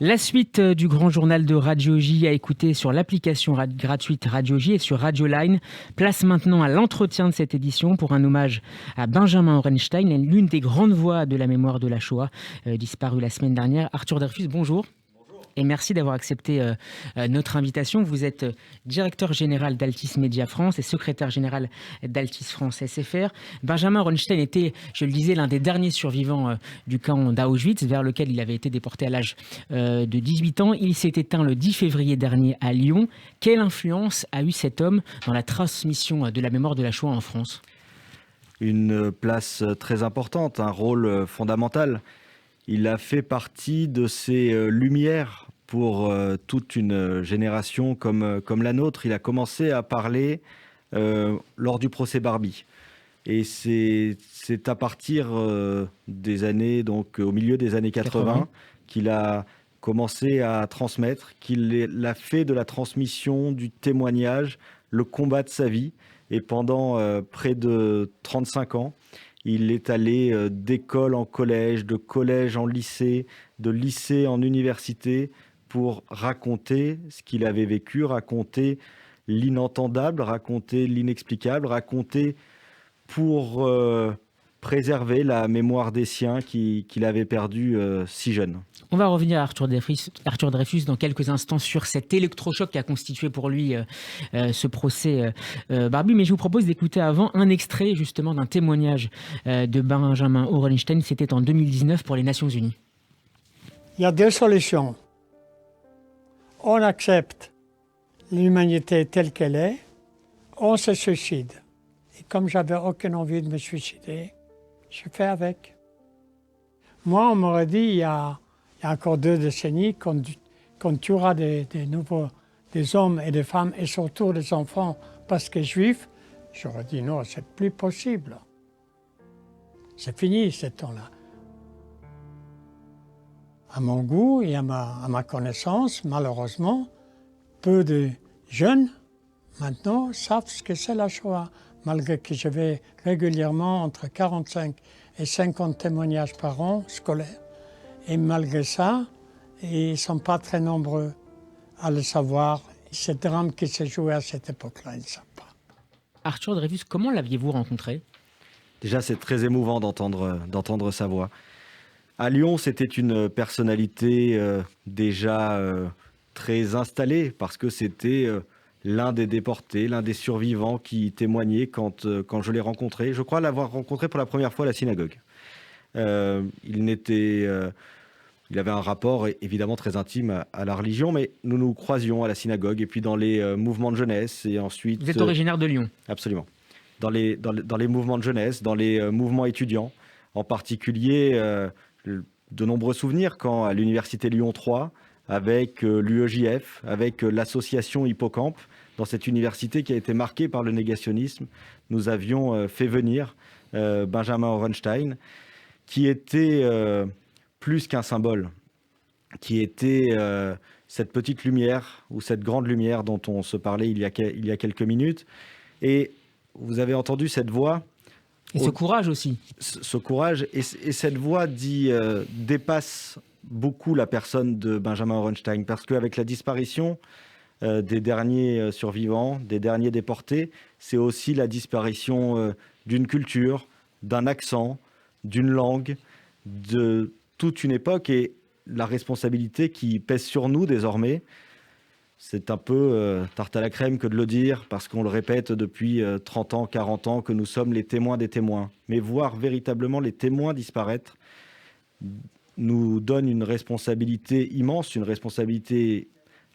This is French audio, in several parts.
La suite du grand journal de Radio J à écouter sur l'application gratuite Radio J et sur Radio Line. Place maintenant à l'entretien de cette édition pour un hommage à Benjamin Orenstein, l'une des grandes voix de la mémoire de la Shoah, disparue la semaine dernière. Arthur Dreyfus, bonjour. Et merci d'avoir accepté notre invitation. Vous êtes directeur général d'Altis Média France et secrétaire général d'Altis France SFR. Benjamin Orenstein était, je le disais, l'un des derniers survivants du camp d'Auschwitz, vers lequel il avait été déporté à l'âge de 18 ans. Il s'est éteint le 10 février dernier à Lyon. Quelle influence a eu cet homme dans la transmission de la mémoire de la Shoah en France ? Une place très importante, un rôle fondamental. Il a fait partie de ces lumières pour toute une génération comme la nôtre. Il a commencé à parler lors du procès Barbie. Et c'est à partir des années, donc au milieu des années 80, qu'il a commencé à transmettre, qu'il a fait de la transmission, du témoignage, le combat de sa vie. Et pendant près de 35 ans, il est allé d'école en collège, de collège en lycée, de lycée en université pour raconter ce qu'il avait vécu, raconter l'inentendable, raconter l'inexplicable, raconter pour préserver la mémoire des siens qu'il avait perdus si jeune. On va revenir à Arthur Dreyfus dans quelques instants sur cet électrochoc qui a constitué pour lui ce procès Barbie. Mais je vous propose d'écouter avant un extrait justement d'un témoignage de Benjamin Orenstein. C'était en 2019 pour les Nations Unies. Il y a deux solutions. On accepte l'humanité telle qu'elle est, on se suicide. Et comme j'avais aucune envie de me suicider, je fais avec. Moi, on m'aurait dit il y a encore 2 décennies qu'on tuera des hommes et des femmes et surtout des enfants parce qu'ils sont juifs. J'aurais dit non, c'est plus possible. C'est fini ce temps-là. À mon goût et à ma connaissance, malheureusement, peu de jeunes maintenant savent ce que c'est la Shoah. Malgré que je vais régulièrement entre 45 et 50 témoignages par an scolaires. Et malgré ça, ils ne sont pas très nombreux à le savoir. Ce drame qui s'est joué à cette époque-là, ils ne savent pas. Arthur Dreyfus, comment l'aviez-vous rencontré ? Déjà, c'est très émouvant d'entendre sa voix. À Lyon, c'était une personnalité déjà très installée parce que c'était l'un des déportés, l'un des survivants qui témoignait quand je l'ai rencontré. Je crois l'avoir rencontré pour la première fois à la synagogue. Il avait un rapport évidemment très intime à la religion, mais nous nous croisions à la synagogue et puis dans les mouvements de jeunesse et ensuite... Vous êtes originaire de Lyon ? Absolument. Dans les mouvements de jeunesse, dans les mouvements étudiants, en particulier de nombreux souvenirs quand à l'université Lyon 3, avec l'UEJF, avec l'association Hippocampe, dans cette université qui a été marquée par le négationnisme, nous avions fait venir Benjamin Orenstein, qui était plus qu'un symbole, qui était cette petite lumière ou cette grande lumière dont on se parlait il y a quelques minutes. Et vous avez entendu cette voix. Et ce courage aussi. Ce courage. Et cette voix dépasse beaucoup la personne de Benjamin Orenstein, parce qu'avec la disparition des derniers survivants, des derniers déportés, c'est aussi la disparition d'une culture, d'un accent, d'une langue, de toute une époque et la responsabilité qui pèse sur nous désormais. C'est un peu tarte à la crème que de le dire, parce qu'on le répète depuis 30 ans, 40 ans, que nous sommes les témoins des témoins. Mais voir véritablement les témoins disparaître nous donne une responsabilité immense, une responsabilité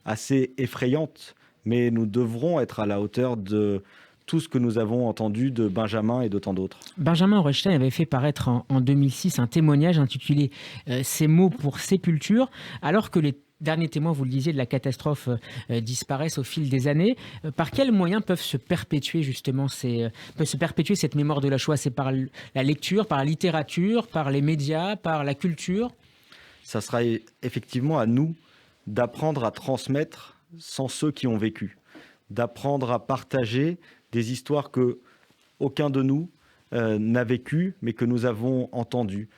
assez effrayante, mais nous devrons être à la hauteur de tout ce que nous avons entendu de Benjamin et de tant d'autres. Benjamin Orenstein avait fait paraître en 2006 un témoignage intitulé « Ces mots pour sépulture », alors que les derniers témoins, vous le disiez, de la catastrophe disparaissent au fil des années. Par quels moyens peuvent se perpétuer justement cette mémoire de la Shoah ? C'est par la lecture, par la littérature, par les médias, par la culture ? Ça sera effectivement à nous d'apprendre à transmettre sans ceux qui ont vécu, d'apprendre à partager des histoires que aucun de nous n'a vécues, mais que nous avons entendues.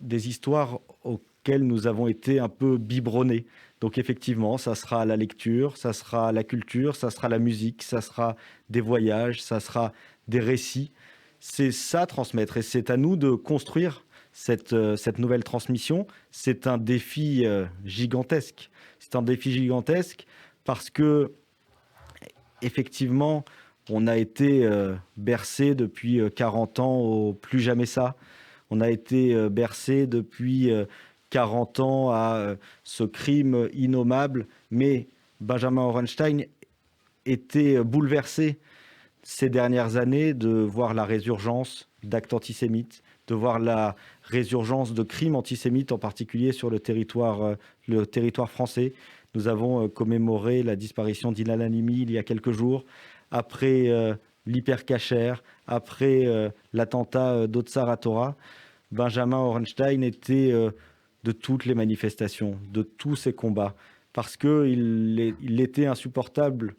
des histoires auxquelles nous avons été un peu biberonnés. Donc effectivement, ça sera la lecture, ça sera la culture, ça sera la musique, ça sera des voyages, ça sera des récits. C'est ça transmettre et c'est à nous de construire cette nouvelle transmission. C'est un défi gigantesque. C'est un défi gigantesque parce que effectivement, on a été bercé depuis 40 ans au plus jamais ça. On a été bercé depuis 40 ans à ce crime innommable. Mais Benjamin Orenstein était bouleversé ces dernières années de voir la résurgence d'actes antisémites, de voir la résurgence de crimes antisémites, en particulier sur le territoire français. Nous avons commémoré la disparition d'Ilan Halimi il y a quelques jours. Après l'hypercacher, après l'attentat d'Otsar Hatorah, Benjamin Orenstein était de toutes les manifestations, de tous ces combats, parce qu'il était insupportable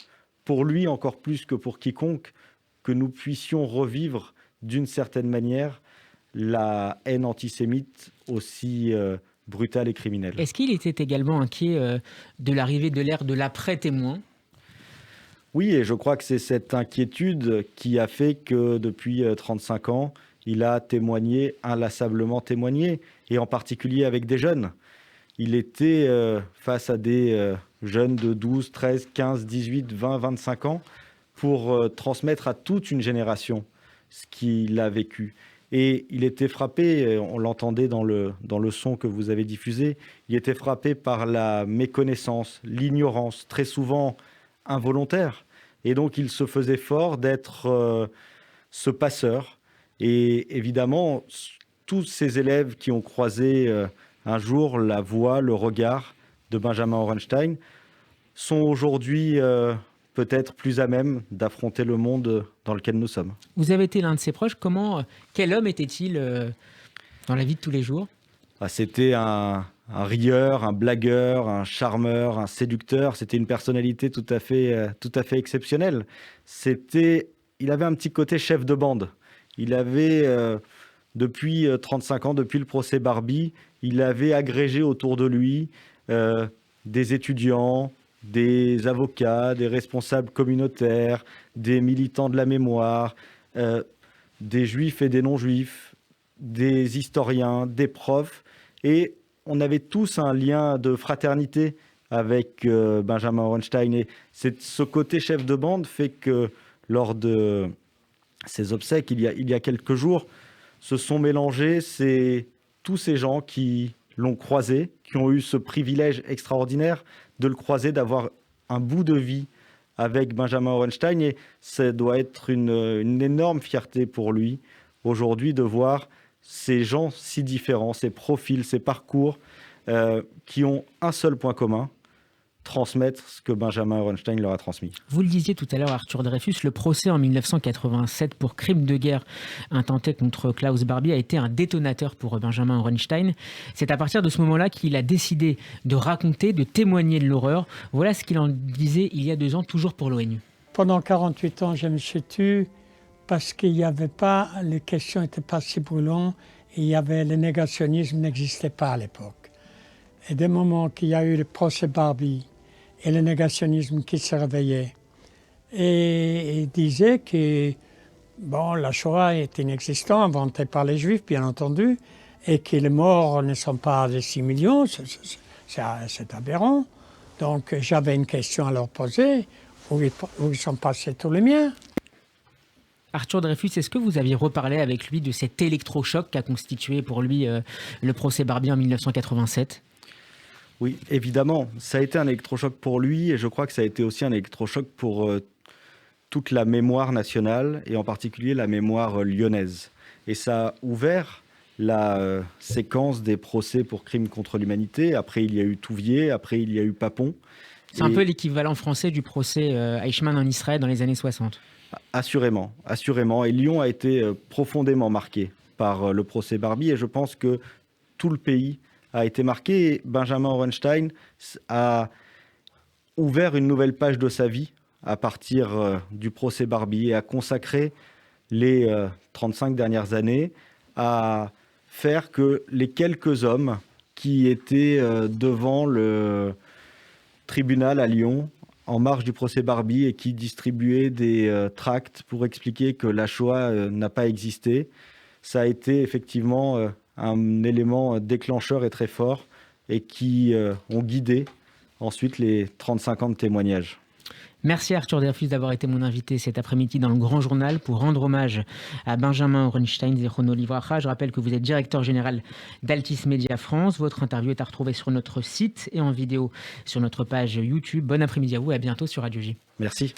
pour lui encore plus que pour quiconque que nous puissions revivre d'une certaine manière la haine antisémite aussi brutale et criminelle. Est-ce qu'il était également inquiet de l'arrivée de l'ère de l'après-témoin ? Oui, et je crois que c'est cette inquiétude qui a fait que depuis 35 ans, il a témoigné, inlassablement témoigné, et en particulier avec des jeunes. Il était face à des jeunes de 12, 13, 15, 18, 20, 25 ans pour transmettre à toute une génération ce qu'il a vécu. Et il était frappé, on l'entendait dans le son que vous avez diffusé, il était frappé par la méconnaissance, l'ignorance, très souvent involontaire. Et donc il se faisait fort d'être ce passeur. Et évidemment, tous ces élèves qui ont croisé un jour la voix, le regard de Benjamin Orenstein sont aujourd'hui peut-être plus à même d'affronter le monde dans lequel nous sommes. Vous avez été l'un de ses proches. Quel homme était-il dans la vie de tous les jours ? C'était un rieur, un blagueur, un charmeur, un séducteur. C'était une personnalité tout à fait exceptionnelle. Il avait un petit côté chef de bande. Il avait, depuis 35 ans, depuis le procès Barbie, il avait agrégé autour de lui des étudiants, des avocats, des responsables communautaires, des militants de la mémoire, des juifs et des non-juifs, des historiens, des profs. Et on avait tous un lien de fraternité avec Benjamin Orenstein. Et ce côté chef de bande fait que lors de ces obsèques, il y a quelques jours, se sont mélangés tous ces gens qui l'ont croisé, qui ont eu ce privilège extraordinaire de le croiser, d'avoir un bout de vie avec Benjamin Orenstein. Et ça doit être une énorme fierté pour lui aujourd'hui de voir ces gens si différents, ces profils, ces parcours qui ont un seul point commun: transmettre ce que Benjamin Orenstein leur a transmis. Vous le disiez tout à l'heure, Arthur Dreyfus, le procès en 1987 pour crime de guerre intenté contre Klaus Barbie a été un détonateur pour Benjamin Orenstein. C'est à partir de ce moment-là qu'il a décidé de raconter, de témoigner de l'horreur. Voilà ce qu'il en disait il y a 2 ans, toujours pour l'ONU. Pendant 48 ans, je me suis tué parce qu'il n'y avait pas, les questions n'étaient pas si brûlantes et le négationnisme n'existait pas à l'époque. Et dès le moment qu'il y a eu le procès Barbie et le négationnisme qui se réveillait, et il disait que la Shoah est inexistante, inventée par les Juifs, bien entendu, et que les morts ne sont pas de 6 millions, c'est aberrant. Donc j'avais une question à leur poser, où ils sont passés tous les miens. Arthur Dreyfus, est-ce que vous aviez reparlé avec lui de cet électrochoc qu'a constitué pour lui le procès Barbie en 1987 ? Oui, évidemment. Ça a été un électrochoc pour lui et je crois que ça a été aussi un électrochoc pour toute la mémoire nationale et en particulier la mémoire lyonnaise. Et ça a ouvert la séquence des procès pour crimes contre l'humanité. Après, il y a eu Touvier, après, il y a eu Papon. C'est un peu l'équivalent français du procès Eichmann en Israël dans les années 60. Assurément. Et Lyon a été profondément marqué par le procès Barbie et je pense que tout le pays a été marqué. Et Benjamin Orenstein a ouvert une nouvelle page de sa vie à partir du procès Barbie et a consacré les 35 dernières années à faire que les quelques hommes qui étaient devant le tribunal à Lyon, en marge du procès Barbie, et qui distribuaient des tracts pour expliquer que la Shoah n'a pas existé, ça a été effectivement un élément déclencheur et très fort, et qui ont guidé ensuite les 35 ans de témoignages. Merci Arthur Dreyfus d'avoir été mon invité cet après-midi dans le Grand Journal pour rendre hommage à Benjamin Orenstein, Zichrono Livracha. Je rappelle que vous êtes directeur général d'Altis Media France. Votre interview est à retrouver sur notre site et en vidéo sur notre page YouTube. Bon après-midi à vous et à bientôt sur Radio J. Merci.